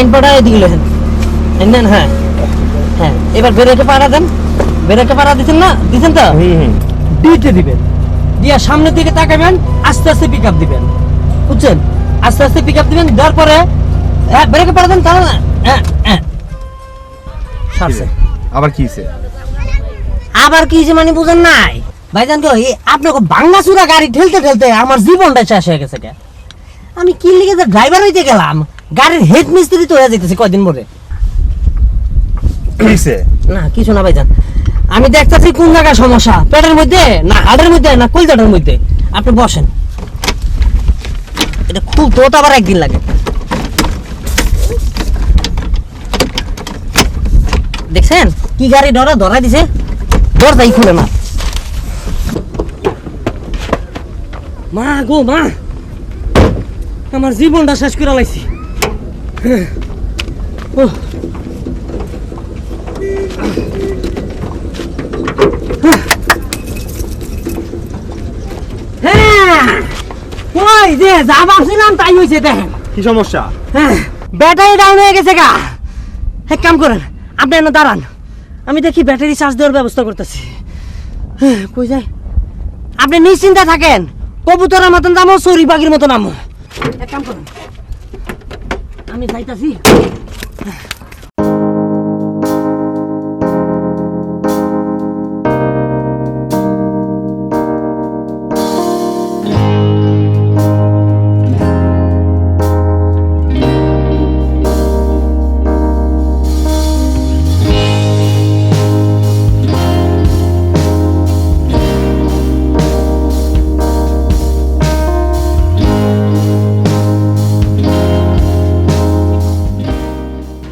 ডাইন পাটা এদিকে লেখেন নেন। হ্যাঁ হ্যাঁ, এবার ব্রেকে পাড়া দেন। ব্রেকে পাড়া দিচ্ছেন না? দিচ্ছেন তো? ডিতে দিবেন, দিয়া সামনের দিকে তাকাবেন, আস্তে আস্তে পিক আপ দিবেন, বুঝছেন? আস্তে আস্তে পিক আপ দিবেন, দেওয়ার পরে হ্যাঁ ব্রেকে পাড়া দেন, তাহলে না হ্যাঁ হ্যাঁ সারছে। আবার কি হইছে? আবার কি যে মানে বুঝেন নাই ভাইজান, তো আপনাকে ভাঙ্গা চুরা গাড়ি ঠেলতে ঠেলতে আমার জীবনটা শেষ হয়ে গেছে। আমি কি লিখে যে ড্রাইভার হইতে গেলাম, গাড়ির হেড মিস্ত্রি তো হয়ে যেতেছে কয়দিন পরে। কি হইছে? না কিছু না ভাইজান, আমি দেখতেছি কোন জায়গায় সমস্যা, পেটের মধ্যে না হাড়ের মধ্যে না কলজাটার মধ্যে। আপনি বসেন, এটা খুলতে তো আবার একদিন লাগে। দেখছেন কি গাড়ি ধরা দিছে, দরজাই খুলে না। মা গো মা, আমার জীবনটা শেষ করে লাইছি। ওই যে যা ভাবছিলাম তাই হয়েছে, দেখেন। কি সমস্যা? হ্যাঁ, ব্যাটারি ডাউন হয়ে গেছে গা। এক কাম করেন, আপনি এনে দাঁড়ান, আমি দেখি ব্যাটারি চার্জ দেওয়ার ব্যবস্থা করতেছি। কই যায়? আপনি নিশ্চিন্তে থাকেন, কবুতরের মতন নামো, চড়ি পাখির মতো নামো। এক কাম করেন, আমি যাইতাছি।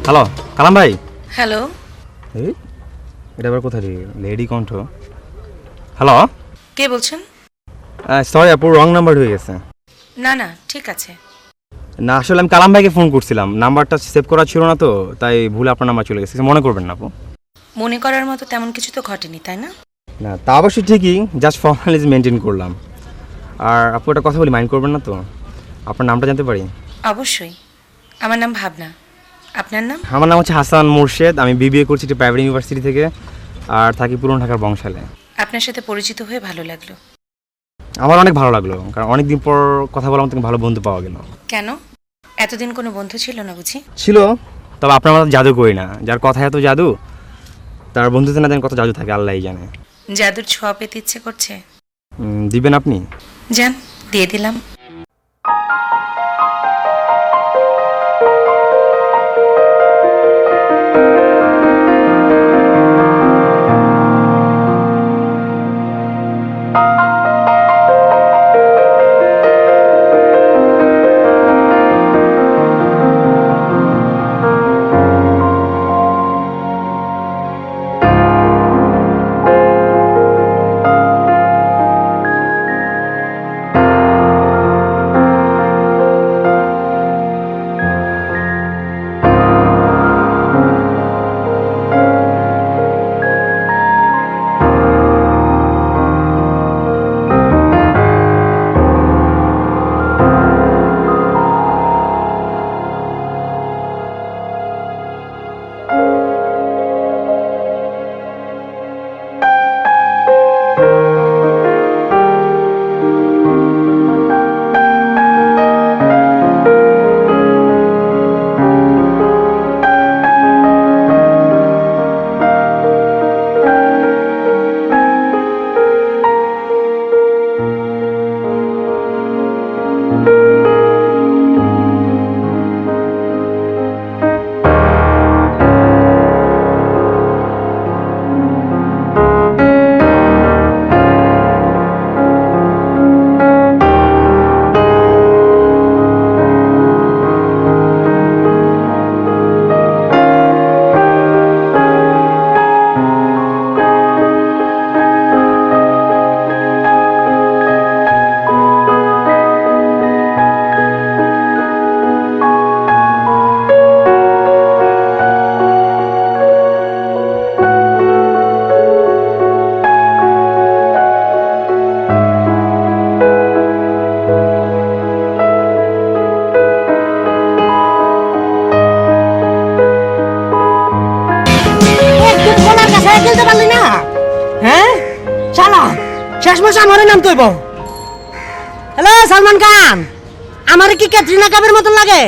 হ্যালো কালাম ভাই। হ্যালো, এই এটা আবার কোথায় লেডি কণ্ঠ? হ্যালো, কে বলছেন? সরি আপু, রং নাম্বার হয়ে গেছে। না না, ঠিক আছে। না আসলে আমি কালাম ভাইকে ফোন করছিলাম, নাম্বারটা সেভ করা ছিল না তো, তাই ভুলে আপনার নাম্বার চলে গেছে, মনে করবেন না আপু। মনে করার মতো তেমন কিছু তো ঘটেনি, তাই না? না তা অবশ্যই ঠিকই, জাস্ট ফর্মালিটি মেনটেন করলাম। আর আপু একটা কথা বলি, মাইন্ড করবেন না তো? আপনার নামটা জানতে পারি? অবশ্যই। আমার নাম ভাবনা। আপনার নাম? আমার নাম হচ্ছে হাসান মোর্শেদ, আমি বিবিএ করছি প্রাইভেট ইউনিভার্সিটি থেকে, আর থাকি পুরনো ঢাকার বংশালে। আপনার সাথে পরিচিত হয়ে ভালো লাগলো। আমার অনেক ভালো লাগলো, কারণ অনেকদিন পর কথা বলার মতো ভালো বন্ধু পাওয়া গেল। কেন, এতদিন কোনো বন্ধু ছিল না বুঝি? ছিল, তবে আপনার মতো জাদু করি না, যার কথা এত জাদু তার বন্ধুতে না দেন কত জাদু থাকে আল্লাহই জানে। জাদুর ছোঁয়া পেতে ইচ্ছে করছে? দিবেন আপনি? যান, দিয়ে দিলাম। মেয়ে কিনতে পারলি না? হ্যাঁ শালা শেষ মাসে আমারই নাম তৈব। হ্যালো সালমান খান, আমার কি ক্যাটরিনা কাপের মতন লাগে?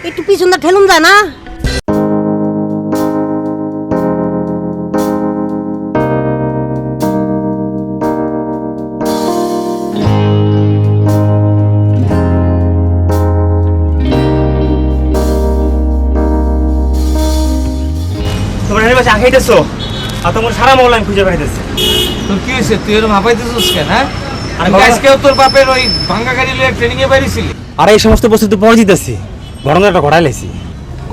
একটু পিছন দা ঠেলুন যায় না? তোমার হেরে বাসা আঁকাইতেছো আর তোমার সারা মহল আমি খুঁজে বেড়াইতেছি। তোর কি হয়েছে? তুই এরকম হাঁপাইতেছিস কেন? হ্যাঁ আরে তুই বাবা- আজকেও তোর বাপের ওই ভাঙ্গা গাড়ি লয়ে ট্রেনিং এ বাইরেছিলি? আর এই সমস্ত প্রস্তুতি পরে দিতেছি, ঘটনাটা ঘটাই লাইছি।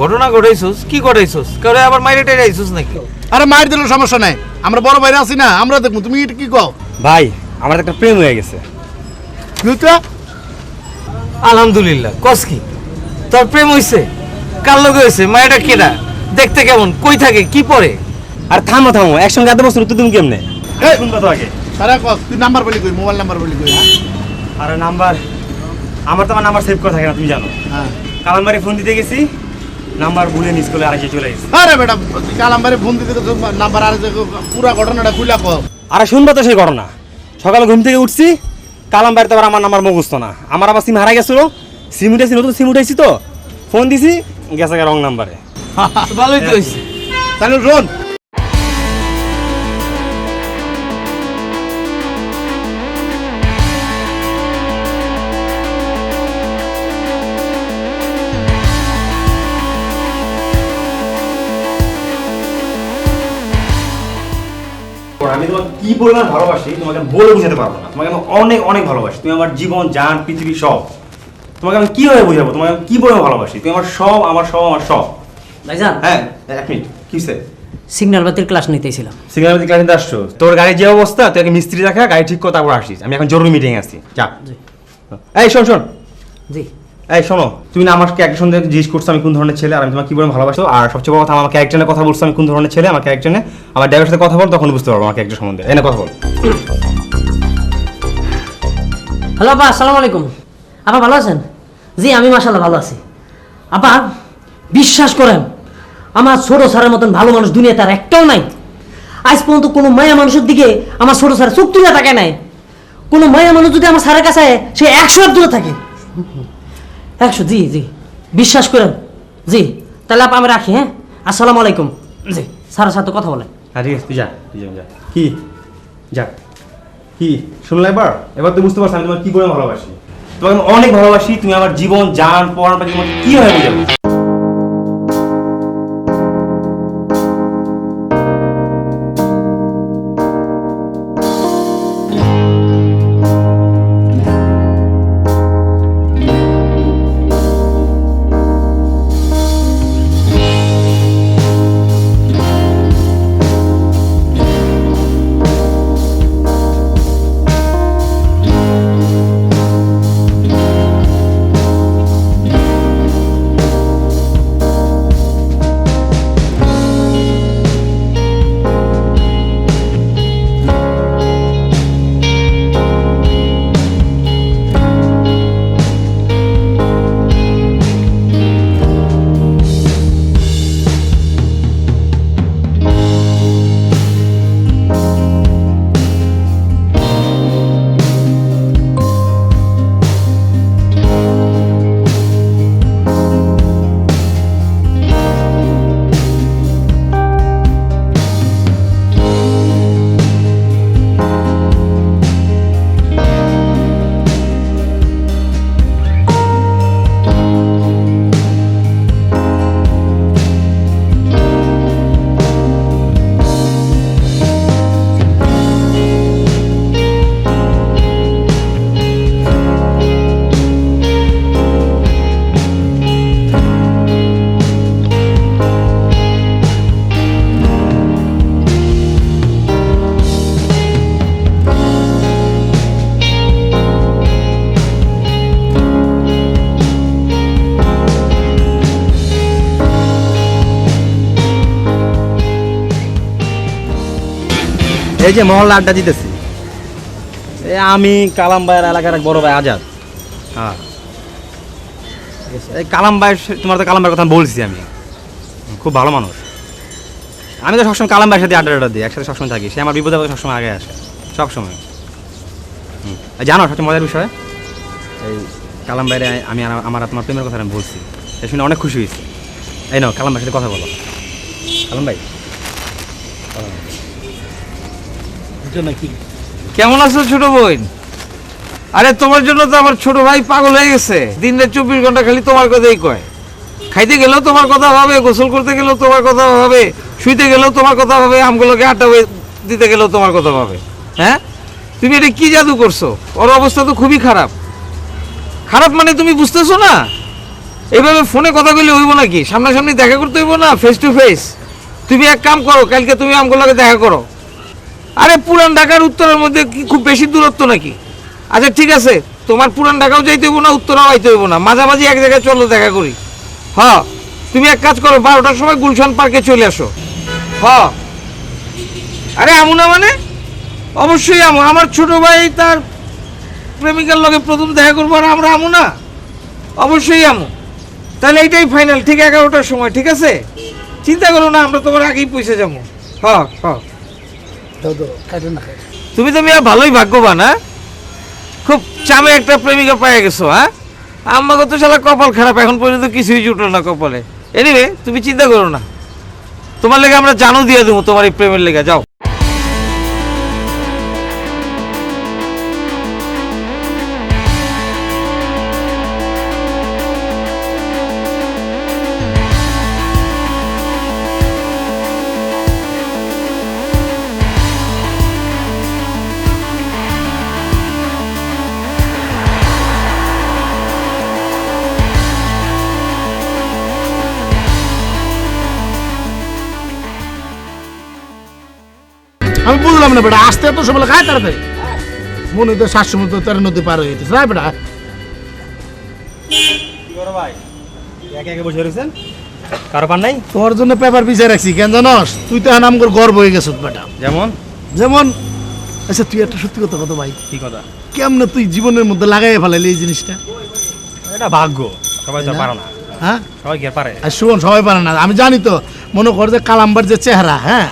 ঘটনা ঘটাইছিস? কি ঘটাইছিস? কেউ আবার মাইরে টেরে আইছিস নাকি? আরে মার দিলে সমস্যা নাই, আমরা বড় বাইরে আছি না, আমরা দেখবো। তুমি এটা কি কও? ভাই আমার একটা প্রেম হয়ে গেছে। কি হইছে? আলহামদুলিল্লাহ। কস কি? তোর প্রেম হইছে? কার লগে হইছে? মায়েরা কেডা? দেখতে কেমন? কই থাকে? কি পরে? আর থামো থামো, একসঙ্গে এত বছর উত্তর তুমি কেমনে? এই, শুনবা তো আগে। আরে কও, তুই নাম্বার বলি কই, মোবাইল নাম্বার বলি কই? আর নাম্বার, আমার তো আমার নাম্বার সেভ করা থাকে না, তুমি জানো। হ্যাঁ। কালামবাড়ি ফোন দিতে গেছি, নাম্বার ভুলে মিস করে আরেসে চলে গেছি। আরে বেটা, কালামবারে ফোন দিতে গেছো, নাম্বার আর পুরা ঘটনাটা খুইলা কও। আরে শুনবা তো সেই ঘটনা। সকালে ঘুম থেকে উঠছি, কালামবাড়িতে আবার আমার নাম্বার মুখস্থ না, আমার আবার সিম হারা গেছিল। সিম উঠেছি, নতুন সিম উঠেছি তো ফোন দিছি, গেছে রং নাম্বারে। ভালোই তো হইছে। তাহলে শোন, আমি তোমাকে কি পরিমাণ ভালোবাসি তোমাকে আমি বলে বোঝাতে পারবো না। তোমাকে আমি অনেক অনেক ভালোবাসি। তুমি আমার জীবন, জান, পৃথিবী সব। তোমাকে আমি কিভাবে বোঝাবো তোমাকে আমি কি পরিমাণ ভালোবাসি? তুমি আমার সব, আমার সব, আমার সব। ভাইজান, হ্যাঁ, এক মিনিট, কিসে? সিগন্যাল বাতির ক্লাস নিতেছিলাম। সিঙ্গারাবাদী ক্লাসে আসছো? তোর গাড়ির যে অবস্থা, তুই আগে মিস্ত্রি দেখা, গাড়ি ঠিক কর, তারপর আসিস। আমি এখন জরুরি মিটিং আছি, যা। এই শোন শোন, জি এই শোনো, তুমি না আমাকে একটা সন্ধ্যে জিজ্ঞেস করছো আমি কোন ধরনের ছেলে, আর আমি তোমাকে কি বলে ভালোবাসো। আর সবচেয়ে বড় কথা, আমাকে একজনের কথা বলছো আমি কোন ধরনের ছেলে, আমাকে একজনে আমার ড্রাইভারের সাথে কথা বল, তখন বুঝতে পারবো আমাকে একজন সম্বন্ধে। এনে কথা বল। হ্যালো আপা, আসসালামু আলাইকুম। আপা ভালো আছেন? জি আমি মাশাআল্লাহ ভালো আছি। আপা বিশ্বাস করেন, আমার ছোট স্যারের মতন ভালো মানুষ দুনিয়াতে আর একটাও নাই। আজ পর্যন্ত কোনো মায়া মানুষের দিকে আমার ছোট স্যার চোখ তুলে তাকায় নাই। কোনো মায়া মানুষ যদি আমার স্যারের কাছে আয়, সে 100 দূরে থাকে। 100, জি জি বিশ্বাস করেন। জি তাহলে আপা আমি রাখি। হ্যাঁ, আসসালামু আলাইকুম। জি স্যারের সাথে কথা বলেন। হ্যাঁ ঠিক আছে, তুই যা, তুই যা, যা। কি যা, কি শুনলে এবার? এবার তুই বুঝতে পারছো আমি তোমাকে কি করে ভালোবাসি। তোমাকে আমি অনেক ভালোবাসি। তুমি আমার জীবন, জান, পড়ান পাখি, তোমাকে কিভাবে বোঝাবো? এই যে মহল্লা আড্ডা দিতেছি, আমি কালামবাইয়ের এলাকার এক বড় ভাই আজাদ। হ্যাঁ, এই কালামবাই, তোমার তো কালামবাইয়ের কথা বলছি, আমি খুব ভালো মানুষ। আমি তো সবসময় কালাম ভাইয়ের সাথে আড্ডা দিই, একসাথে সবসময় থাকি, সে আমার বিপদে আপদে সবসময় আগে আসে, সবসময়। জানো সবচেয়ে মজার বিষয়, এই কালাম ভাইরে আমি আমার তোমার প্রেমের কথা আমি বলছি, সে শুনে অনেক খুশি হয়েছে। এই নাও কালাম ভাইয়ের সাথে কথা বলো। কালাম ভাই নাকি কেমন আছো ছোট বোন? আরে তোমার জন্য তো আমার ছোট ভাই পাগল হয়ে গেছে, দিনে 24 ঘন্টা খালি তোমার কথাই কয়। খাইতে গেলেও তোমার কথা ভাবে, গোসল করতে গেলেও তোমার কথা ভাবে, শুইতে গেলেও তোমার কথা ভাবে, আমগুলোকে আড্ডা দিতে গেলেও তোমার কথা ভাবে। হ্যাঁ, তুমি এটা কি জাদু করছো? ওর অবস্থা তো খুবই খারাপ। খারাপ মানে তুমি বুঝতেছো না? এইভাবে ফোনে কথা বললে হইব নাকি? সামনাসামনি দেখা করতে হইব না, ফেস টু ফেস। তুমি এক কাম করো, কালকে তুমি আমগুলোকে দেখা করো। আরে পুরান ঢাকার উত্তরের মধ্যে কি খুব বেশি দূরত্ব নাকি? আচ্ছা ঠিক আছে, তোমার পুরান ঢাকাও যাইতে হইব না, উত্তরাও আইতে হইব না, মাঝামাঝি এক জায়গায় চলো দেখা করি। হ্যাঁ, তুমি এক কাজ করো, 12টার সময় গুলশান পার্কে চলে আসো। হ্যাঁ, আরে আমু না মানে? অবশ্যই আমু। আমার ছোট ভাই তার প্রেমিকার লগে প্রথম দেখা করবো, আর আমরা আমু না? অবশ্যই আমু। তাহলে এইটাই ফাইনাল, ঠিক 11টার সময়, ঠিক আছে? চিন্তা করো না, আমরা তোমার আগেই পৌঁছে যাবো। হ্যাঁ হ্যাঁ, তুমি তো মিয়া ভালোই ভাগ্যবান। হ্যাঁ, খুব চামে একটা প্রেমিকা পেয়ে গেছো। হ্যাঁ, আমাকে তো শালা কপাল খারাপ, এখন পর্যন্ত কিছুই জুটলো না কপালে। এনিওয়ে, তুমি চিন্তা করো না, তোমার লেগে আমরা জানো দিয়ে দেবো, তোমার এই প্রেমের লেগে। যাও। আমি বুঝলাম না বেটা, আসতে এত সময় খায় তাড়াতাড়ি, মনে তো 700 মতো 13 নদী পার হয়ে যেতেছে। রায় বেটা, কি করো ভাই, একে একে বসে রয়েছেন, কারো পান নাই? তোর জন্য পেপার পিছিয়ে রাখছি, কেন জানস? তুই তো এখন আমগর গর্ব হয়ে গেছ বেটা। যেমন? যেমন, আচ্ছা তুই একটা সত্যি কথা কত ভাই, কি কথা? কেমনে তুই জীবনের মধ্যে লাগাই ফেলাইলি এই জিনিসটা? এটা ভাগ্য, সবাই তো পারে না। হ্যাঁ, সবাই কি আর পারে? আর শুন, সবাই পারে না, আমি জানি তো। মনে কর যে কালাম্বার যে চেহারা, হ্যাঁ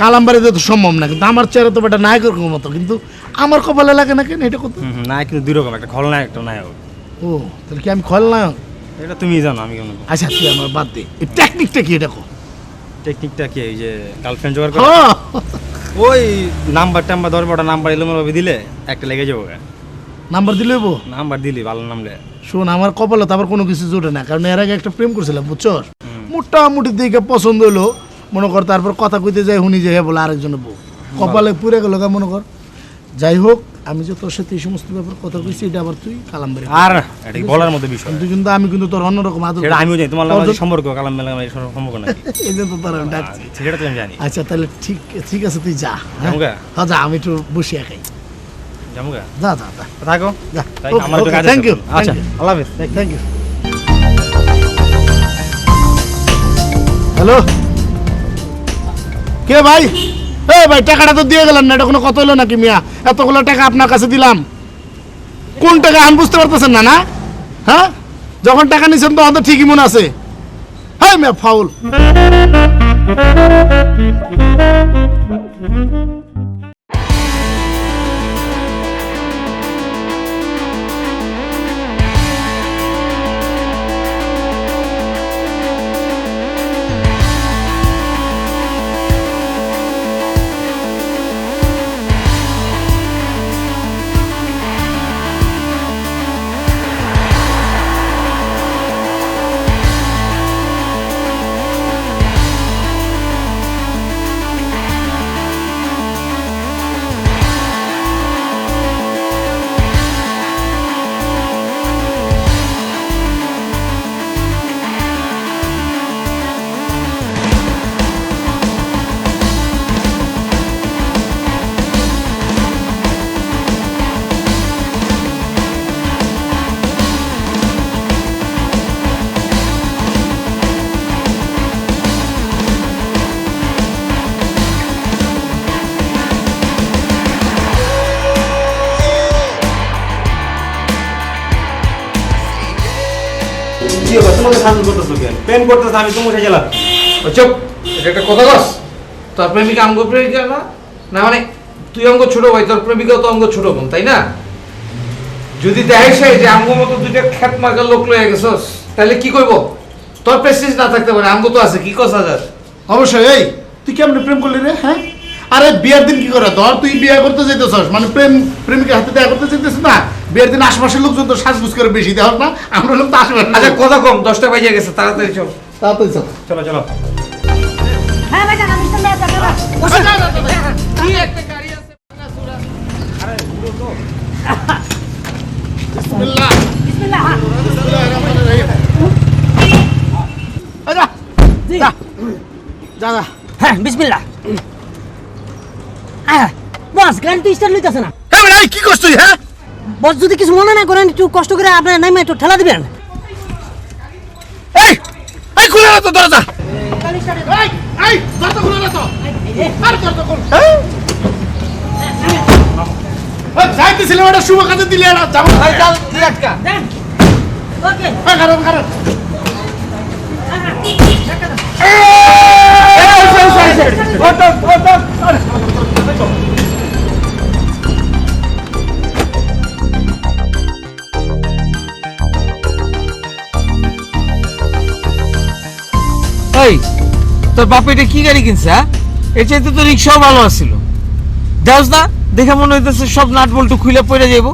কালাম্বারে তো সম্ভব না, কিন্তু আমার চেহারা তো বেটা নায়কের মতো, কিন্তু আমার কপালে লাগে না কেন? এটা কত নায়ক কিন্তু দুই রকম, একটা খলনায়ক একটা নায়ক। ও, তাহলে কি আমি খলনায়ক? এটা তুমি জানো, আমি কেমন? আচ্ছা তুই আমার বাদ দে, এই টেকনিকটা কি এটা কো? টেকনিকটা কি? এই যে গার্লফ্রেন্ড জোগাড় করে, ওই নাম্বার টাম্বার 10-12টা নাম্বার এলোমেলোভাবে দিলে একটা লেগে যাবো। নাম্বার দিলে হইবো? নাম্বার দিলি ভালো নামলে। শোন, আমার কপালে তো আবার কোনো কিছু জোটে না, কারণ এর আগে একটা প্রেম করছিলাম, বুঝছস? মোটামুটি দিকে পছন্দ হইলো, মনে কর তারপর কথা কইতে যাই শুনি যে হ্যাঁ বলে আরেকজনে বউ, কপালে পুরে গেল গা। মনে কর, যাই হোক, আমি যে তোর সাথে এই সমস্ত ব্যাপার কথা কইছি, এটা আবার তুই কালাম্বারে আর এটা কি বলার মতো বিষয়? তুই কিন্তু, আমি কিন্তু তোর অন্যরকম আদর সেটা আমিও জানি, তোমার লাগে সম্পর্ক কালাম মেলা এই সম্পর্ক নাকি? এই জন্য তো তোর আমি ডাকছি। সেটা তো আমি জানি। আচ্ছা তাহলে ঠিক আছে, তুই যা। যামুগা? হ্যাঁ যা, আমি একটু বসে একাই। যামুগা? যা যা যা থাকো। যা। তাই আমার একটু কাজ আছে। Thank you. আচ্ছা, আল্লাহ হাফেজ। Thank you. হ্যালো, কে ভাই? এ ভাই, টাকাটা তো দিয়ে গেলেন না, এটা কোনো কথা হলো নাকি মিয়া? এতগুলো টাকা আপনার কাছে দিলাম, কোন টাকা আমি বুঝতে পারতেছেন না? না, হ্যাঁ, যখন টাকা নিছেন তখন তো ঠিকই মনে আছে। হ্যাঁ মিয়া, ফাউল। কি হবে? তোমাকে শাসন করতেছো কেন? প্রেম করতেছো, আমি তোমাকে গেলাম। চুপ, এটা একটা কথা বস। তোর প্রেমিকা আমগো প্রেমিকা না? না মানে তুই অঙ্গ ছোট ভাই, তোর প্রেমিকাও তো অঙ্গ ছোট বোন, তাই না? যদি দেখাইস যে আমগো মতো দুইটা খ্যাত মার্কা লোক লয়ে গেছস, তাহলে কি করব? তোর প্রেস্টিজ না থাকতে পারে, আমগো তো আছে, কি কস হাজার? অবশ্যই। এই তুই কেমন প্রেম করলি রে? হ্যাঁ, আরে বিয়ের দিন কি করে ধর তুই বিয়ে করতে যেতেছস, মানে প্রেমিকার হাতে দেখা করতে যেতেছিস না, বিয়ের দিন আশপাশের লোকজন তো সাজগুজ করে বেশি দেখ না, আমরা লোক তো আশেপাশে। আচ্ছা কথা কম, 10টা বাজে গেছে, তাড়াতাড়ি চল। তাড়াতাড়ি চল। চলো চলো। হ্যাঁ ভাই আমি সামনে আসা কি একটা গাড়ি আছে বিসমিল্লাহ। বিসমিল্লাহ। আচ্ছা জি যা যা যা। হ্যাঁ বিসমিল্লাহ। বস গাড়ি তো স্টার্ট লইতাছে না। হ্যাঁ ভাই কি করছিস তুই? হ্যাঁ বস যদি কিছু মনে না করেন একটু কষ্ট করে আপনার নামে একটু ঠেলা দিবেন। এই এই খুলে না তো দরজা। এই এই দরজা খুলে না তো। আর দরজা খোল। ওই যাইতেছিলাম এটা শুভ কাজে দিলে না যাবো। ভাই চল তুই আটকা। ওকে হ্যাঁ কারণ কারণ এই তোর বাপ এটা কি গাড়ি কিনছে? হ্যাঁ, এর চাইতে তো রিক্সাও ভালো আছিল। যাস না, দেখে মনে হইতেছে সব নাট বল্টু খুলে পড়ে যাইব।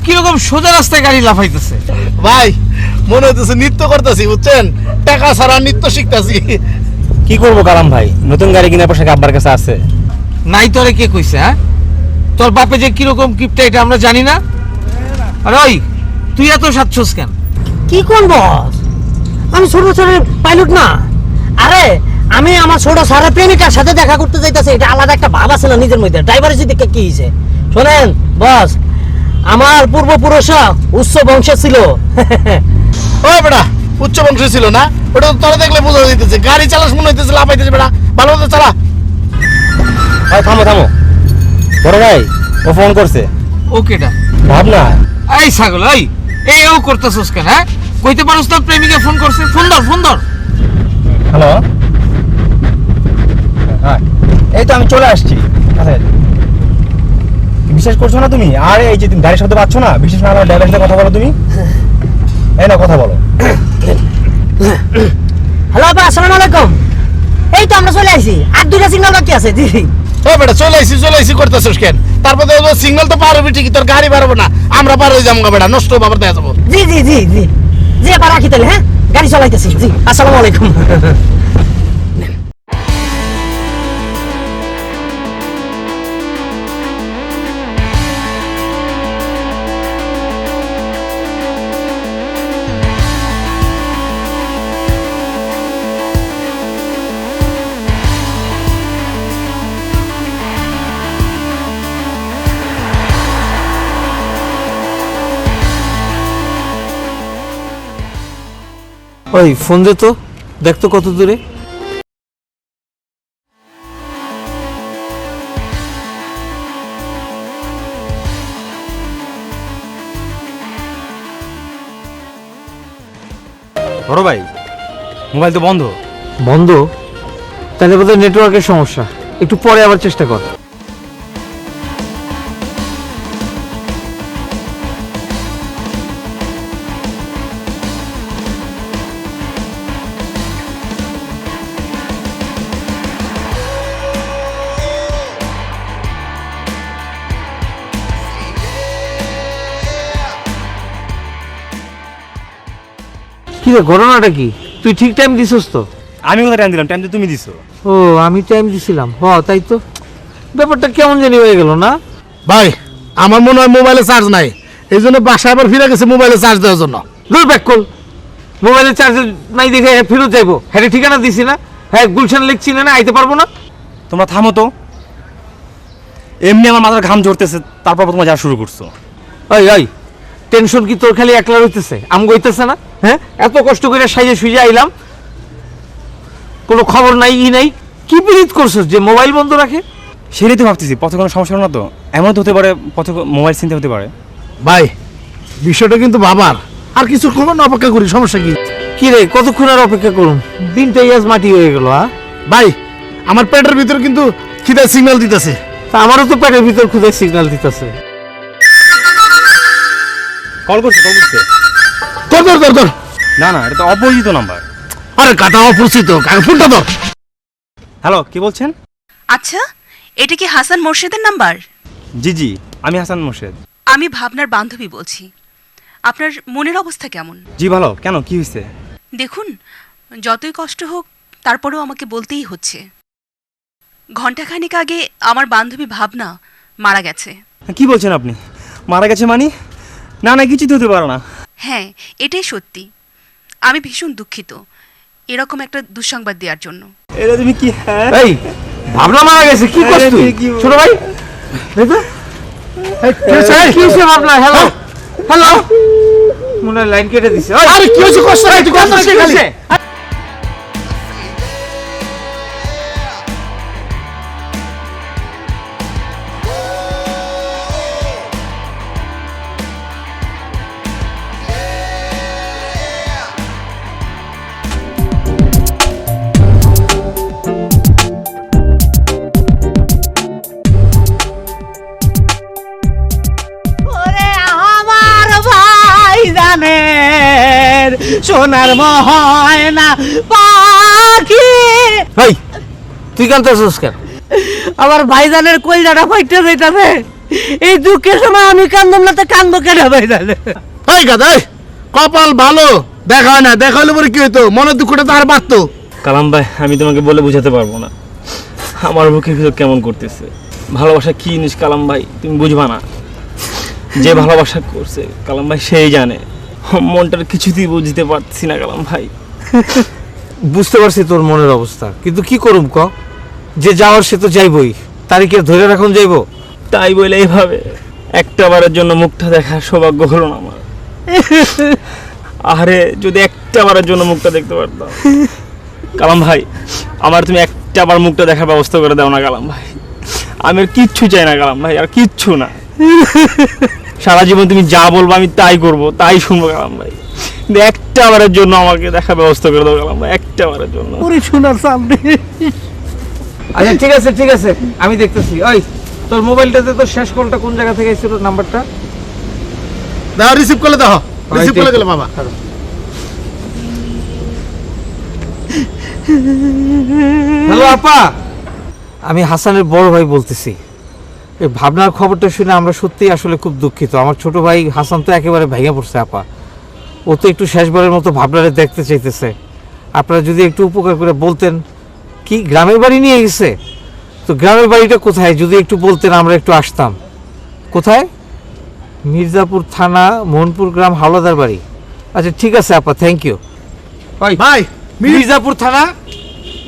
কিরকম সোজা রাস্তায় গাড়ি লাফাইতেছে। ভাই মনে হইতেছে নৃত্য করতেছি, বুঝছেন? টাকা ছাড়া নৃত্য শিখতেছি। কি করবো কালাম ভাই, নতুন গাড়ি কেনার পোশাক আব্বার কাছে আছে। নাই তোরে কে কইছে? হ্যাঁ, তোর বাপে যে কিরকম কিপটা এটা আমরা জানি না? আর ওই তুই এত সাচ্ছস কেন? কি কোন বস, আমি ছোট ছোট পাইলট না। আরে আমি আমার ছোট সারা প্রেমিকার সাথে দেখা করতে যাইতাছি, এটা আলাদা একটা ভাব আছে না নিজের মধ্যে। ড্রাইভারের যদি কি হইছে শোনেন বস, আমার পূর্বপুরুষ উচ্চ বংশ ছিল। ও বেটা উচ্চ বংশ ছিল না, ওটা তো তোরা দেখলে বোঝা যাইতেছে। গাড়ি চালাস মনে হইতেছে লাফাইতেছে। বেটা ভালো মতো চালা। ভাই থামো থামো, বড় ভাই ও ফোন করছে। ওকেটা ভাবনা এই ছাগল, এই ও করতেছস কেন? হ্যাঁ, কইতে পারোস তোর প্রেমিকা ফোন করছে? ফোন ধর, ফোন ধর। হ্যালো, হ্যাঁ এই তো আমি চলে আসছি। আচ্ছা বিশ্বাস করছো না তুমি? আর এই যে তুমি গাড়ির শব্দ পাচ্ছ না, বিশেষ না ড্রাইভারের সাথে কথা বলো তুমি। এই না কথা বলো। হ্যালো আপা, আসসালামু আলাইকুম। এই তো আমরা চলে আইছি, আর দুইটা সিগন্যাল বাকি আছে। জি ও বেটা চলে আইসি করতেছিস কেন? তারপরে সিগন্যাল তো পার হবি ঠিকই, তোর গাড়ি পারবো না, আমরা পার হয়ে যাবো বেটা, নষ্ট বাবার দেয়া যাবো। জি জি জি জি জি আপা রাখি তাহলে। হ্যাঁ গাড়ি চালাইতেছি। জি আসসালামু আলাইকুম। ওই ফোন দে তো, দেখ তো কত দূরে। বড় ভাই মোবাইল তো বন্ধ। বন্ধ? তাহলে বোধহয় নেটওয়ার্কের সমস্যা, একটু পরে আবার চেষ্টা কর। কি রে, ঘটনাটা কি? তুই ঠিক টাইম দিছস তো? আমি কোথায় টাইম দিলাম? টাইম তো তুমি দিছো। ও আমি টাইম দিছিলাম, তাই তো। ব্যাপারটা কেমন জানি হয়ে গেল না? ভাই আমার মনে হয় মোবাইলে চার্জ নাই, এই জন্য বাসায় আবার ফিরে গেছে মোবাইলে চার্জ দেওয়ার জন্য। দূর ব্যাক কল, মোবাইলে চার্জ নাই দেখে ফেরত যাইবো। হ্যাঁ ঠিকানা দিছি না, হ্যাঁ গুলশান লিখছি না, আইতে পারবো না। তোমরা থামো তো, এমনি আমার মাথার ঘাম ঝরতেছে, তারপর তোমরা যা শুরু করছো। ওই টেনশন কি তোর খালি একলা হইতেছে? আমগো হইতেছে না? হ্যাঁ, এত কষ্ট করে সাইজে সুইজে আইলাম, কোনো খবর নাই ই নাই। কি বিরিত করছস যে মোবাইল বন্ধ রাখে? সেটাই তো ভাবতেছি, পথে কোনো সমস্যা হলো না তো? এমন তো হতে পারে পথে মোবাইল চিনতে হতে পারে। ভাই বিষয়টা কিন্তু বাবার, আর কিছু করবো না, অপেক্ষা করি, সমস্যা কি? কি রে, কতক্ষণ আর অপেক্ষা করুন? দিনটাই আজ মাটি হয়ে গেল। ভাই আমার পেটের ভিতর কিন্তু খিদে সিগন্যাল দিতেছে। তা আমারও তো পেটের ভিতর খুদে সিগন্যাল দিতেছে। কল করছে ধর ধর ধর ধর। না না, এটা তো অপরিচিত নাম্বার। আরে কাটা অপরিচিত, ফোনটা ধর। হ্যালো, কি বলছেন? আচ্ছা, এটা কি হাসান মোর্শেদের নাম্বার? জি জি, আমি হাসান মোর্শেদ। আমি ভাবনার বান্ধবী বলছি। আপনার মনের অবস্থা কেমন? জি ভালো। কেন, কি হয়েছে? দেখুন, যতই কষ্ট হোক তারপরেও আমাকে বলতেই হচ্ছে। ঘণ্টাখানেক আগে আমার বান্ধবী ভাবনা মারা গেছে। কি বলছেন আপনি? মারা গেছে মানে? না না, কিছুই তো হতে পারে না। হ্যাঁ, এটাই সত্যি। আমি ভীষণ দুঃখিত এরকম একটা দুঃসংবাদ দেওয়ার জন্য। এটা তুমি কি? হ্যাঁ, এই ভাবনা মারা গেছে, কি করছ তুই? ছোট ভাই কি হয়েছে ভাবনা? হ্যালো হ্যালো, মনে হয় লাইন কেটে দিছে। আরে কি হয়েছে? কষ্ট নাই, তুই কষ্ট কি খালি। হয়েছে? আমার ভাই জানের সোনার ময়না পাখি। ভাই তুই কাঁদতেছিস কেন? আমার ভাইজানের কইলাটা ফাইটে যাইতাছে। এই দুঃখের সময় আমি কান্দম না তো কান্দবো কেন ভাইজানে? এই গাদা, কপাল ভালো, দেখা হয় না, দেখা হলে পরে কি হইতো? মনের দুঃখটা তো আর বাড়তো। কালাম ভাই, আমি তোমাকে বলে বোঝাতে পারবো না। আমার বুকের ভিতর কেমন করতেছে। ভালোবাসা কি জিনিস কালাম ভাই, তুমি বুঝবা না। যে ভালোবাসা করছে কালাম ভাই সেই জানে। মনটার কিছুতেই বুঝতে পারছি না কালাম ভাই। বুঝতে পারছি তোর মনের অবস্থা, কিন্তু কি করুম ক? যে যাওয়ার সে তো যাইবই, তারিখে ধরে রাখুন যাইব। তাই বলে এইভাবে একটা বারের জন্য মুখটা দেখার সৌভাগ্য হলো না আমার। আরে যদি একটা বারের জন্য মুখটা দেখতে পারতাম। কালাম ভাই, আমার তুমি একটা বার মুখটা দেখার ব্যবস্থা করে দাও না কালাম ভাই। আমি আর কিচ্ছু চাই না কালাম ভাই, আর কিচ্ছু না। সারা জীবন তুমি যা বলবো আমি তাই করব, তাই শুনবো কালাম ভাই। কিন্তু একটা বারের জন্য আমাকে দেখার ব্যবস্থা করে দাও কালাম ভাই, একটা বারের জন্য। ওরে সোনার সামনে। আচ্ছা ঠিক আছে, আমি দেখতেছি। ওই তোর মোবাইলটাতে তোর শেষ কলটা কোন জায়গা থেকে এসেছিল নাম্বারটা? দাও, রিসিভ করলে দাও, রিসিভ করলে গেলে বাবা। হ্যালো আপা, আমি হাসানের বড় ভাই বলতেছি। এই ভাবনার খবরটা শুনে আমরা সত্যিই আসলে খুব দুঃখিত। আমার ছোট ভাই হাসান তো একেবারে ভেঙে পড়ছে আপা। ও তো একটু শেষবারের মতো ভাবনারে দেখতে চাইতেছে। আপনারা যদি একটু উপকার করে বলতেন। কি গ্রামের বাড়ি নিয়ে গেছে? তো গ্রামের বাড়িটা কোথায় যদি একটু বলতেন, আমরা একটু আসতাম। কোথায়? মির্জাপুর থানা, মোহনপুর গ্রাম, হাওলাদার বাড়ি। আচ্ছা ঠিক আছে আপা, থ্যাংক ইউ। ভাই, মির্জাপুর থানা,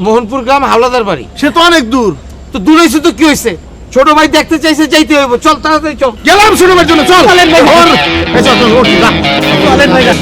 মোহনপুর গ্রাম, হাওলাদার বাড়ি। সে তো অনেক দূর। তো দূর হয়েছে তো কি হয়েছে? ছোট ভাই দেখতে চাইছে, যাইতে হইব। চল তাড়াতাড়ি চল। গেলাম শুনবার জন্য, চল। চলেন ভাই। এই চল, চল, ওঠ, যা। চলেন ভাইজান।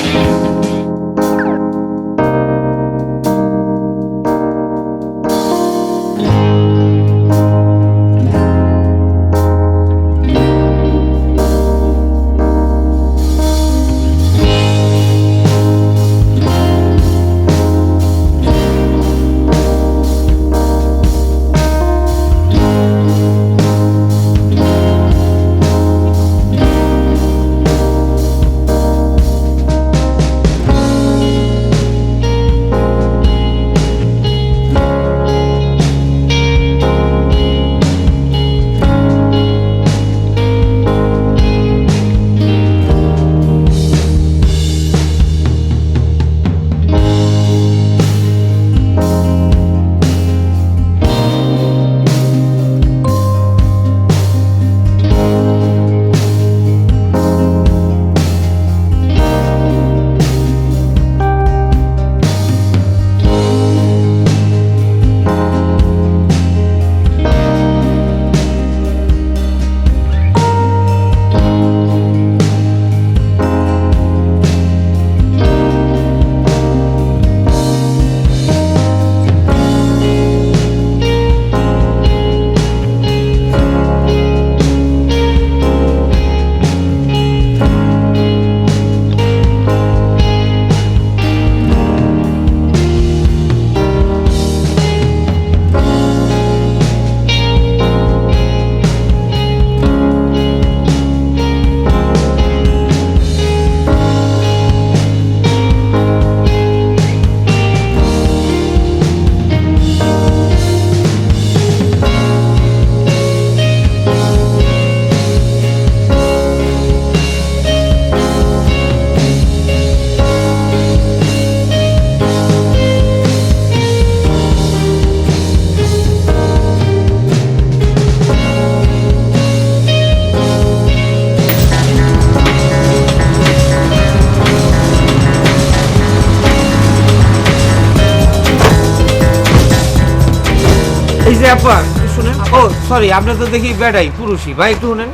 এই যে আপা শুনেন, ও সরি, আপনি তো দেখি বেড়াই পুরুষই। ভাই একটু শুনেন,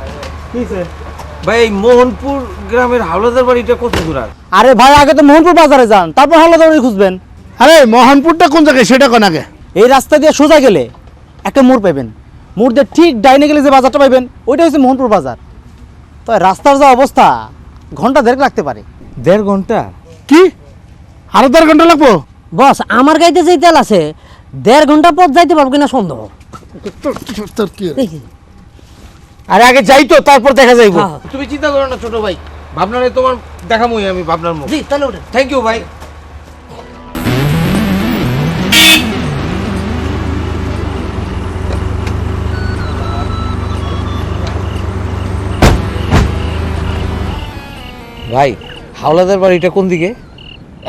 ভাই এই মোহনপুর গ্রামের হাওলাদার বাড়িটা কত দূর? আর আরে ভাই আগে তো মোহনপুর বাজারে যান, তারপর হাওলাদার বাড়ি খুঁজবেন। আরে মোহনপুরটা কোন জায়গায় সেটা কোন আগে? এই রাস্তা দিয়ে সোজা গেলে একটা মোড় পাবেন, মোড় দিয়ে ঠিক ডাইনে গেলে যে বাজারটা পাবেন ওইটা হচ্ছে মোহনপুর বাজার। তো রাস্তার যা অবস্থা, ঘন্টা দেড় লাগতে পারে। 1.5 ঘন্টা? কি আরো 1.5 ঘন্টা লাগবো? বস আমার গাড়িতে যেই তেল আছে 1.5 ঘন্টা পথ যাইতে পারবো কিনা সন্দেহ। তোর কি আরে আগে যাই তো, তারপর দেখা যাইবো। হ্যাঁ। তুমি চিন্তা করো না ছোট ভাই, ভাবনারে তোমার দেখামই আমি ভাবনার মুখ। জি তাহলে ওঠেন। থ্যাংক ইউ ভাই। ভাই হাওলাদার বাড়িটা কোন দিকে?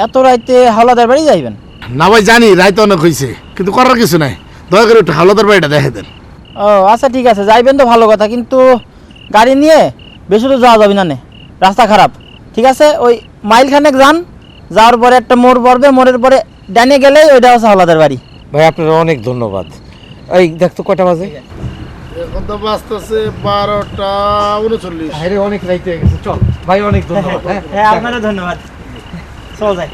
এত রাইতে হাওলাদার বাড়ি যাইবেন? না ভাই জানি রাইতে অনেক হয়েছে, কিন্তু করার কিছু নাই, দয়া করে একটু হাওলাদার বাড়িটা দেখে দেন। ও আচ্ছা ঠিক আছে, যাইবেন তো ভালো কথা, কিন্তু গাড়ি নিয়ে বেশি দূর যাওয়া যাবে না, নে রাস্তা খারাপ। ঠিক আছে, ওই মাইল খানেক যান, যাওয়ার পরে একটা মোড় পড়বে, মোড়ের পরে ডানে গেলেই ওইটা হচ্ছে হাওলাদার বাড়ি। ভাই আপনার অনেক ধন্যবাদ। এই দেখ তো কটা বাজে? এখন তো বাজতেছে 12:39। আরে অনেক রাইতে হয়ে গেছে, চল ভাই, অনেক ধন্যবাদ। হ্যাঁ আপনারও ধন্যবাদ, চল যাই।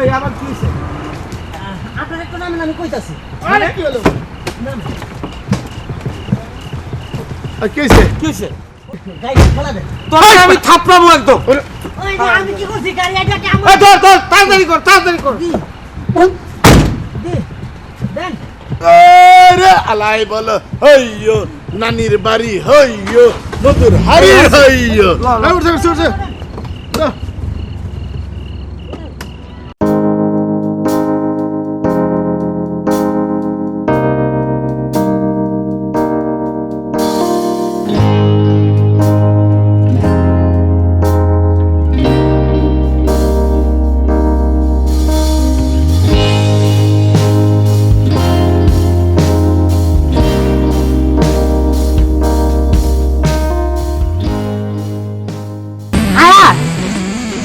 এই আবার কি হইছে? আপনার একটু নামেন, আমি কইতাছি। আরে কি হলো? কি হইছে? কি হইছে? গাড়ি খোলা দেন। তোরা আমি থাপড়াবো একদম। ওই যে আমি কি করছি, গাড়ি আগে কেমন এই ধর ধর, তাড়াতাড়ি কর, তাড়াতাড়ি কর। দেন। আরে আলাই বলো হইয়ো নানির বাড়ি হইয়ো নতুন হাড়ি হইয়ো। এই উঠছে উঠছে উঠছে।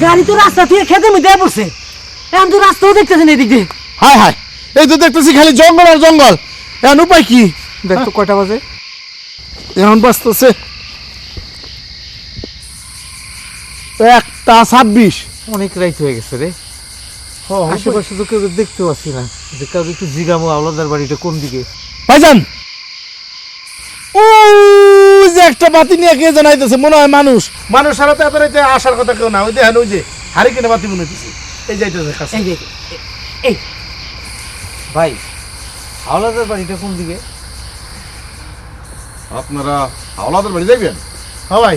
গাড়ি তো রাস্তা থেকে খেতে মধ্যে পড়ছে, এখন তো রাস্তাও দেখতেছেন এদিক দিয়ে। হায় হায়, এই তো দেখতেছি খালি জঙ্গল আর জঙ্গল, এখন উপায় কি? দেখ তো কয়টা বাজে? এখন বাজতেছে 1:26। অনেক রাইত হয়ে গেছে রে। আশেপাশে তো কেউ দেখতে পাচ্ছি না, যে কাউকে একটু জিগামো আওলাদার বাড়িটা কোন দিকে। ভাইজান ও যে একটা বাতি নিয়ে কে জানাইতেছে, মনে হয় মানুষ মানুষ ছাড়া তো এত রাইতে আসার কথা কেউ না। ওই দেখেন ওই যে হারি কিনে বাতি মনে হইতেছে, এই যাইতেছে কাছে। এই যে এই ভাই আওলাদার বাড়িটা কোন দিকে? আপনারা হাওলাদার বাড়ি যাইবেন? হ্যাঁ ভাই,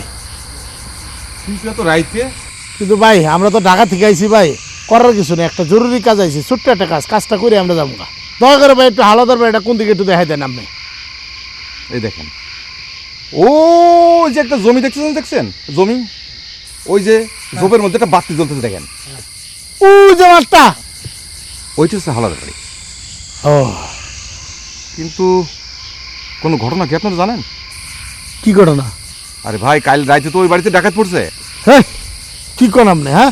কিন্তু এত রাইতে? কিন্তু ভাই আমরা তো ঢাকা থেকে আইছি ভাই, করার কিছু নেই, একটা জরুরি কাজ আইছি, ছোট্ট একটা কাজ, কাজটা করে আমরা যাবো গা। দয়া করে ভাই একটু হাওলাদার বাড়িটা কোন দিকে একটু দেখাই দেন আপনি। এই দেখেন, ও যে একটা জমি দেখছেন জমি, ওই যে জমির মধ্যে একটা বাতি জ্বলতেছে দেখেন, ও যে মাঠটা, ওইটা হচ্ছে হাওলাদার বাড়ি। ও কিন্তু কোনো ঘটনা কি আপনারা জানেন? কি ঘটনা? আরে ভাই কাল রাইতে তো ওই বাড়িতে ডাকাত পড়ছে। হ্যাঁ কি কোন আপনি? হ্যাঁ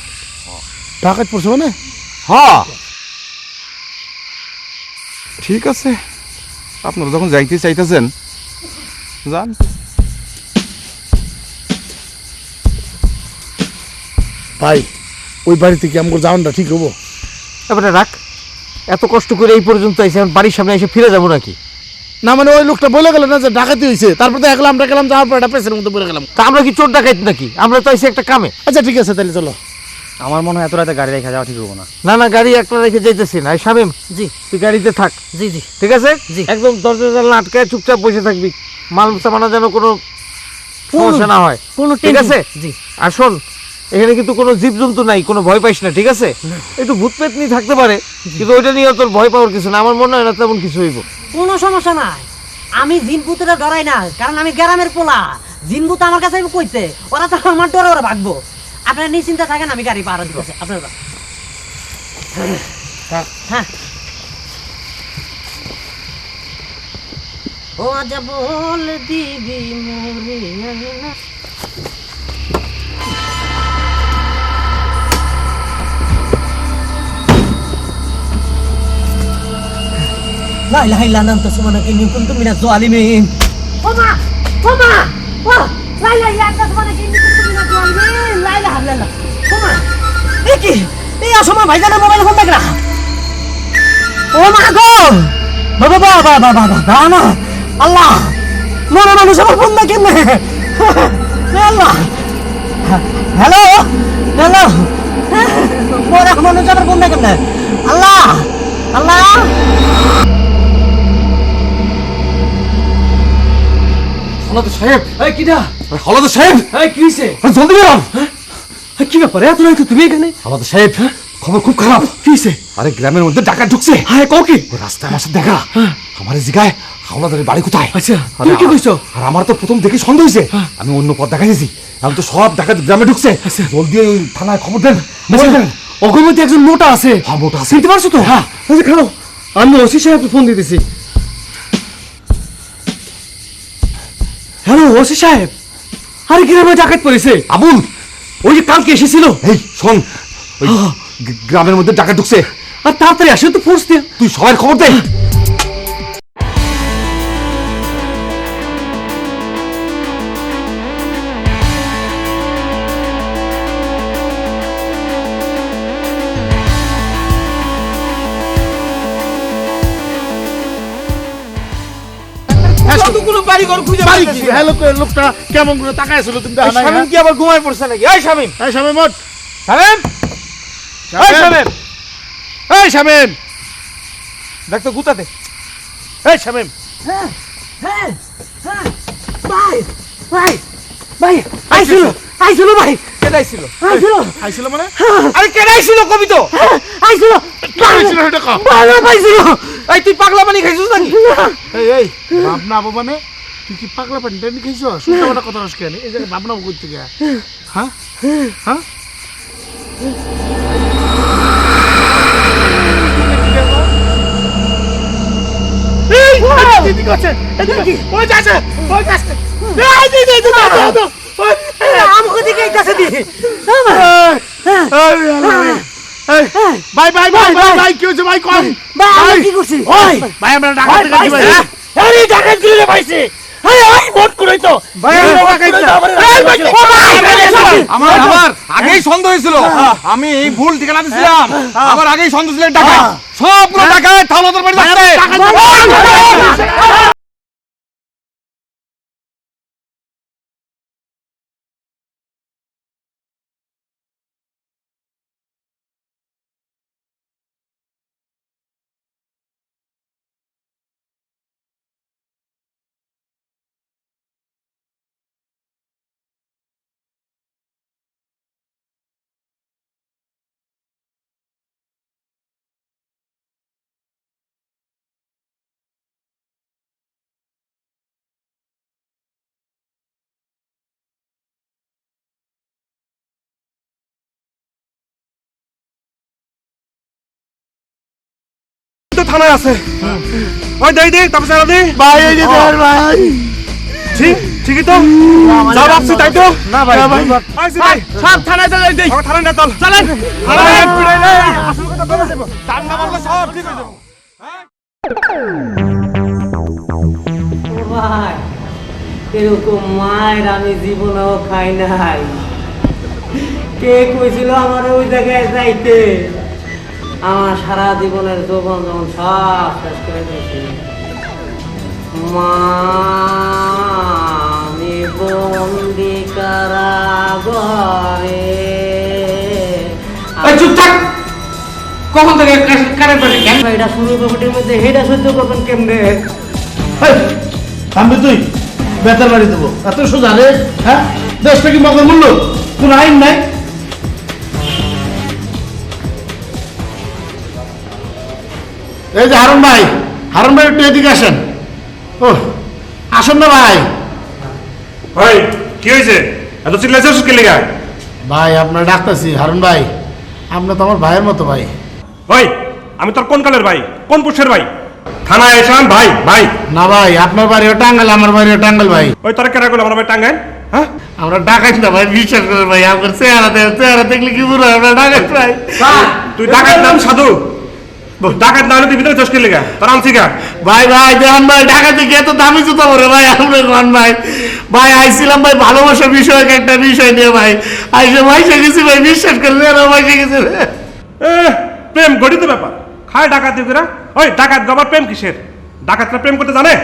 ঢাকায় পড়ছে মানে? হ্যাঁ ঠিক আছে, আপনারা যখন যাইতে চাইতেছেন যান। ভাই ওই বাড়িতে কি আমার যাওয়াটা ঠিক হবো? এবারে রাখ, এত কষ্ট করে এই পর্যন্ত আইসে, এখন বাড়ির সামনে এসে ফিরে যাবো নাকি? না মানে ওই লোকটা বলে গেল না যে ডাকাতি হয়েছে, তারপর তো একলা আমরা গেলাম, যাওয়ার পর একটা পেছনের মধ্যে পড়ে গেলাম। তা আমরা কি চোর ডাকাইত নাকি? আমরা তো আইসি একটা কামে। আচ্ছা ঠিক আছে তাহলে চলো। আমার মনে হয় এত রাতে গাড়ি রেখে যাওয়া ঠিক হবো না। না না, গাড়ি একটা রেখে যাইতেছি না। শামিম জি তুই গাড়িতে থাক, জি জি ঠিক আছে? জি। একদম দরজা জানলা আটকায় চুপচাপ বসে থাকবি, মাল সামানা যেন কোনো সমস্যা না হয়, কোনো ঠিক আছে? জি আর শোন, এখানে কিন্তু কোনো জীবজন্তু নাই, কোনো ভয় পাইস না, ঠিক আছে? একটু ভূত পেত নিয়ে থাকতে পারে, কিন্তু ওইটা নিয়ে তোর ভয় পাওয়ার কিছু না, আমার মনে হয় না তেমন কিছু হইব। কোনো সমস্যা নাই, আমি জিনপুতরা ডরাই না, কারণ আমি গ্রামের পোলা। জিনপুত আমার কাছে কইছে, ওরা তো আমার ডরে ওরা ভাগবো। আপনারা নিশ্চিন্তে থাকেন, আমি গাড়ি পাহারা দিতেছি আপনারা। হ্যাঁ ও আজ বল দিবি মোরে লা ইলাহা ইল্লা আনতা সুবহানাকা ইন্নী কুনতু মিনাজ জালিমিন। ওমা ওমা ও লা ইলাহা ইল্লা আনতা সুবহানাকা ইন্নী কুনতু মিনাজ জালিমিন। লা ইলাহা ইল্লাল্লাহ। ওমা এ কি এই অসময় ভাইজানের মোবাইলে ফোন দেখরা। ও মা গো বাবা বাবা বাবা বাবা না আল্লাহ মরা মানুষ আমার ফোন না কেমনে আল্লাহ। হ্যালো হ্যালো মরা মানুষ আমার ফোন না কেমনে আল্লাহ আল্লাহ। হলাদার সাহেব, এই কিডা হলাদার সাহেব, এই কি হইছে জলদি বেরোন। কি ব্যাপার এত রাতে তুমি এখানে হলাদার সাহেব, খবর খুব খারাপ। কি হইছে আরে গ্রামের মধ্যে ডাকাত ঢুকছে। হ্যাঁ কও কি ওই রাস্তায় আমার সাথে দেখা, আমার জিগায় হাওলাদারের বাড়ি কোথায়। আচ্ছা আরে তুমি কি কইছো আর আমার তো প্রথম দেখে সন্দেহ হয়েছে, আমি অন্য পথ দেখা দিয়েছি। আমি তো সব ডাকাত গ্রামে ঢুকছে। জলদি ওই থানায় খবর দেন। অগমতে একজন মোটা আছে হ্যাঁ, মোটা আছে। চিনতে পারছো তো হ্যাঁ আচ্ছা খাও আমি ওসি সাহেবকে ফোন দিতেছি। হ্যালো ওসি সাহেব আরে গ্রামে ডাকাত পড়েছে আবুল, ওই যে কালকে এসেছিল এই শোন, ওই গ্রামের মধ্যে ডাকাত ঢুকছে। আর তাড়াতাড়ি আসে তো ফোর্স দিয়ে তুই সবাই খবর দে। কতগুলো বাড়ি ঘর খুঁজে বাড়ি কি পাইতেছি। হ্যাঁ লোকটা কেমন করে তাকাইছিল তুমি দেখা নাই? শামীম কি আবার ঘুমায় পড়ছে নাকি? এই শামীম, এই শামীম ওঠ। শামীম, এই শামীম, এই শামীম, দেখ তো গুতাতে। এই শামীম, হ্যাঁ হ্যাঁ হ্যাঁ ভাই ভাই ভাই আইছিল আইছিল ভাই কেডাইছিল? আইছিল আইছিল মানে? আরে কেডাইছিল কবি তো? আইছিল আইছিল এটা কও। ভালো পাইছিল। এই তুই পাগলা পানি খাইছিস নাকি? এই ভাবনা আবু মানে তুই কি পাগলা পানি টানি খাইছো? শুনতে একটা কথা রস কেন এই জায়গায় ভাবনা করতে গিয়া? হ্যাঁ হ্যাঁ এদিকে আছে, এদিকে। ওই যাচ্ছে, ওই যাচ্ছে। এই দি দি দি দি। আমাকে দিকে আইতাছে দি ভাই ভাই ভাই ভাই ভাই কি হয়েছে ভাই কম ভাই আমি কি করছি ওই ভাই আমরা ডাকাত থেকে ভাই আরে ডাকাত দিলে পাইছে আরে ওই মোট কই তো ভাই আমি ডাকাইছি। আমার আগেই সন্দেহ হয়েছিল, আমি এই ভুল ঠিকানা দিছিলাম। আমার আগেই সন্দেহ ছিল ডাকাত, সব পুরো ডাকাত হাওলাদার বাড়ি যাচ্ছে। থানায় আছে, ওই দেই দেই তারপর চালা দি। ভাই এই যে ধর ভাই ঠিক ঠিকই তো যা ভাবছি তাই তো। না ভাই আইছি ভাই, সব থানায় চলে যাই। থানায় না চল, চলেন থানায় পিড়াই নাই। আসল কথা বলে দেব, টান্ডা মারলে সব ঠিক হয়ে যাবে। ভাই এরকম মায়ের আমি জীবনেও খাই নাই। কে কইছিল আমার ওই জায়গায় যাইতে? আমার সারা জীবনের যৌবন যখন সব শেষ করে দিয়েছি। মা আমি বন্দি কারাগারে। চুপ থাক, কখন থেকে কারেন্ট পাশে কেন? এটা শুরু কমিটির মধ্যে হেডা সহ্য করবেন কেমনে? থামবি তুই, বেতার বাড়ি দেবো এত সোজা রে? হ্যাঁ দেশটা কি মগের মূল্য? কোন আইন নাই? এই যে হারুন ভাই, হারুন ভাই একটু এদিকে আসেন। ও আসেন না ভাই। ভাই কি হয়েছে এত চিল্লাইছিস কে লেগা? ভাই আপনার ডাকতেছি হারুন ভাই, আপনার তো আমার ভাইয়ের মতো ভাই। ভাই আমি তোর কোন কালের ভাই, কোন পুরুষের ভাই? থানায় এসান ভাই ভাই। না ভাই আপনার বাড়িও টাঙ্গাল, আমার বাড়িও টাঙ্গাল ভাই। ওই তোরা কেনা করলো আমার ভাই টাঙ্গাইল? হ্যাঁ আমরা ডাকাইছি না ভাই, বিশ্বাস করেন ভাই, আপনার চেহারা দেখলে কি বুড়ো, আমরা ডাকাইছি ভাই। তুই ডাকাত নাম সাধু, ডাকাত না হলে তুই ভিতরে চসকে লেগা তোর আনছি গা ভাই ভাই দেখেন ভাই ঢাকা থেকে এত দামি জুতো পরে ভাই আমরা কোন ভাই ভাই আইছিলাম ভাই ভালোবাসার বিষয় একটা বিষয় নিয়ে ভাই আইসে ভাইসে গেছি ভাই বিশ্বাস করলে আর ভাইসে গেছে প্রেম গঠিত ব্যাপার খায় ডাকাতি করে ওই ডাকাত গবার প্রেম কিসের ডাকাতরা প্রেম করতে জানে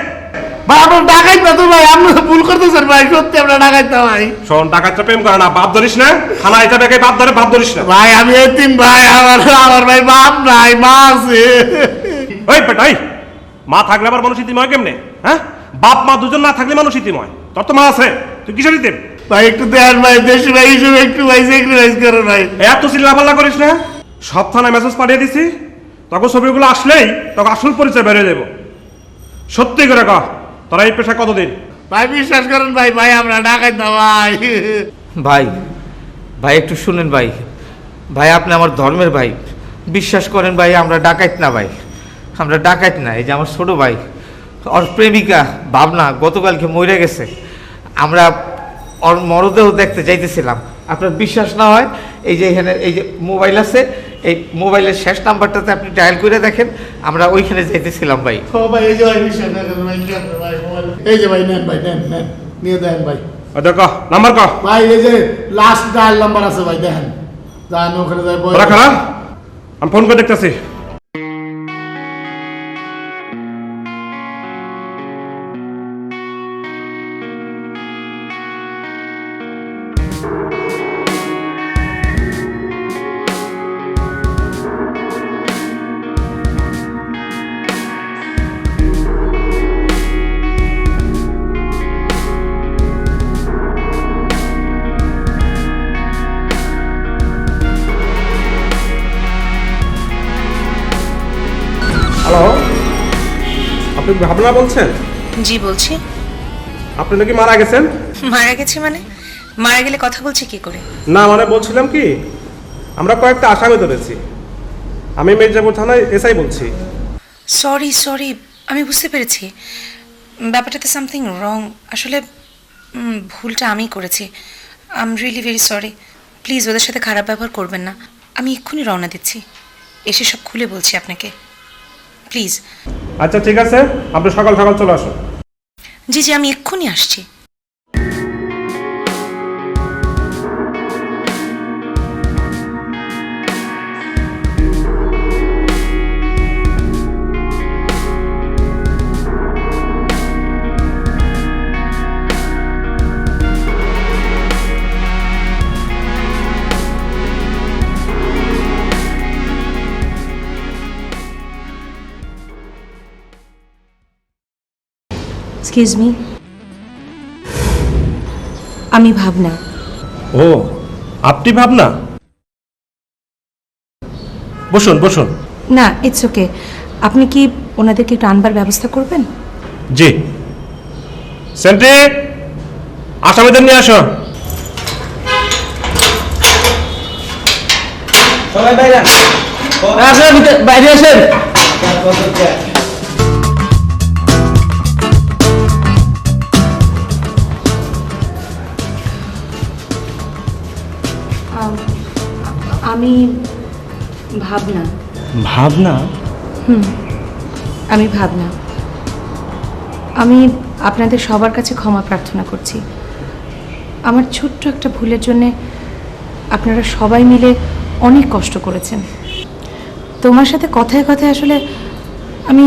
ভাই আপনার ডাকাইত না তো ভাই আপনি তো ভুল করতেছেন ভাই সত্যি আমরা ডাকাইত না ভাই শোন ডাকাতরা প্রেম করে না বাপ ধরিস না খানা এটা বেগে বাপ ধরে বাপ ধরিস না ভাই আমি এতিম ভাই আমার ভাই বাপ নাই মা আছে ওই বেটাই মা থাকলে আবার মানুষ ইতিময় কেমনে হ্যাঁ বাপ মা দুজন না থাকলে মানুষ ইতিময় তোর তো মা আছে তুই কিসের ইতিম ভাই একটু দেন ভাই দেশি ভাই হিসেবে একটু ভাই স্যাক্রিফাইস করো ভাই এত চিল্লাপাল্লা করিস না সব থানায় মেসেজ পাঠিয়ে দিছি তখন ছবিগুলো আসলেই তখন আসল পরিচয় বেরিয়ে যাবো সত্যি করে কহ তোরা এই পেশা কতদিন ভাই বিশ্বাস করেন ভাই ভাই আমরা ডাকাইত না ভাই ভাই ভাই একটু শুনেন ভাই ভাই আপনি আমার ধর্মের ভাই বিশ্বাস করেন ভাই আমরা ডাকাইত না ভাই আমরা ডাকাইত না এই যে আমার ছোট ভাই ওর প্রেমিকা ভাবনা গতকালকে মরে গেছে আমরা ওর মরদেহ দেখতে যাইতেছিলাম আপনার বিশ্বাস না হয় এই যে এখানে এই যে মোবাইল আছে এই মোবাইলের শেষ নাম্বারটাতে আপনি ডায়াল করে দেখেন আমরা ওইখানে যাইতেছিলাম ভাই ও ভাই এই যে ভাই বিশ্বাস না করেন ভাই নেন ভাই মোবাইল এই যে ভাই নেন ভাই নেন নেন নিয়ে দেন ভাই ওটা কহ নাম্বার কহ ভাই এই যে লাস্ট ডায়াল নাম্বার আছে ভাই দেখেন যান ওখানে যাই বই রাখা আমি ফোন করে দেখতেছি হ্যালো আপনি ভাবনা বলছেন জি বলছি। আপনি নাকি মারা গেছেন মারা গেছি মানে? মারা গেলে কথা বলছি কি করে? না মানে বলছিলাম কি আমরা কয়েকটা আসামি ধরেছি আমি মির্জাপুর থানায় এসআই বলছি সরি সরি, আমি বুঝতে পেরেছি ব্যাপারটাতে সামথিং রং। আসলে ভুলটা আমিই করেছি। I am really very sorry. Please ওদের সাথে খারাপ ব্যবহার করবেন না। আমি এক্ষুনি রওনা দিচ্ছি, এসে সব খুলে বলছি আপনাকে, প্লিজ। আচ্ছা ঠিক আছে আপনি সকাল সকাল চলে আসুন। জি জি আমি এক্ষুনি আসছি। এক্সকিউজ মি, আমি ভাবনা। ও আপনি ভাবনা, বসুন বসুন। না ইটস ওকে, আপনি কি ওনাদেরকে একটু আনবার ব্যবস্থা করবেন? জি সেন্ট্রি আসামিদের নিয়ে আসো। সবাই বাইরে আসেন, বাইরে আসেন। আমি ভাবনা। ভাবনা? আমি ভাবনা। আমি আপনাদের সবার কাছে ক্ষমা প্রার্থনা করছি। আমার ছোট্ট একটা ভুলের জন্যে আপনারা সবাই মিলে অনেক কষ্ট করেছেন। তোমার সাথে কথায় কথায় আসলে আমি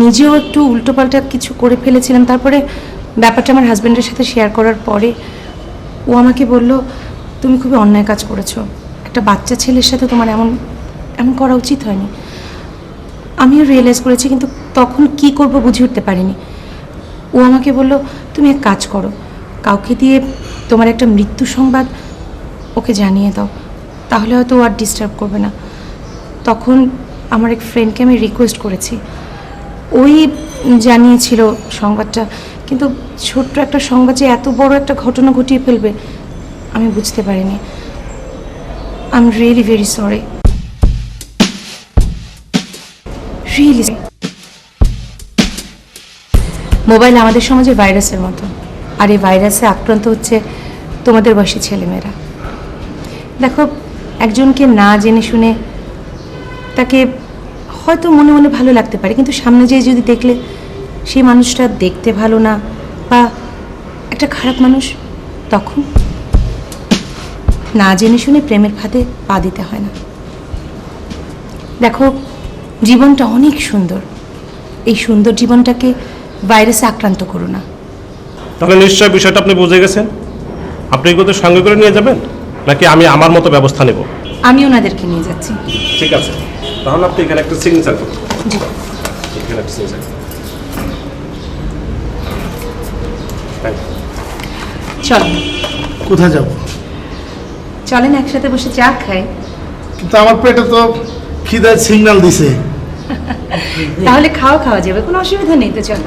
নিজেও একটু উল্টোপাল্টা কিছু করে ফেলেছিলাম। তারপরে ব্যাপারটা আমার হাজব্যান্ডের সাথে শেয়ার করার পরে ও আমাকে বলল, তুমি খুবই অন্যায় কাজ করেছো, একটা বাচ্চা ছেলের সাথে তোমার এমন এমন করা উচিত হয়নি। আমিও রিয়েলাইজ করেছি, কিন্তু তখন কি করব বুঝে উঠতে পারিনি। ও আমাকে বলল, তুমি এক কাজ করো, কাউকে দিয়ে তোমার একটা মৃত্যু সংবাদ ওকে জানিয়ে দাও, তাহলে হয়তো ও আর ডিস্টার্ব করবে না। তখন আমার এক ফ্রেন্ডকে আমি রিকোয়েস্ট করেছি, ওই জানিয়েছিল সংবাদটা, কিন্তু ছোট্ট একটা সংবাদ যে এত বড় একটা ঘটনা ঘটিয়ে ফেলবে আমি বুঝতে পারিনি। I am really very sorry, really. Mobile আমাদের সমাজে ভাইরাসের মতো, আর এই ভাইরাসে আক্রান্ত হচ্ছে তোমাদের বয়সী ছেলেমেয়েরা। দেখো, একজনকে না জেনে শুনে তাকে হয়তো মনে মনে ভালো লাগতে পারে, কিন্তু সামনে যেয়ে যদি দেখলে সেই মানুষটা দেখতে ভালো না বা একটা খারাপ মানুষ, তখন না জেনে শুনে প্রেমের ফাঁদে পা দিতে হয় না। দেখো, জীবনটা অনেক সুন্দর, এই সুন্দর জীবনটাকে ভাইরাসে আক্রান্ত করো না। তাহলে নিশ্চয় বিষয়টা আপনি বুঝে গেছেন। আপনি কি ওদের সঙ্গে করে নিয়ে যাবেন, নাকি আমি আমার মতো ব্যবস্থা নেব? আমি ওনাদেরকে নিয়ে যাচ্ছি। ঠিক আছে, তাহলে আপনি এখানে একটা সিগনেচার করুন। জি। এখানে একটা সিগনেচার। চলেন, কোথায় যাব? চলেন একসাথে বসে চা খাই। কিন্তু আমার পেটে তো খিদার সিগন্যাল দিছে। তাহলে খাওয়া যাবে, কোনো অসুবিধা নেই, তো চলো।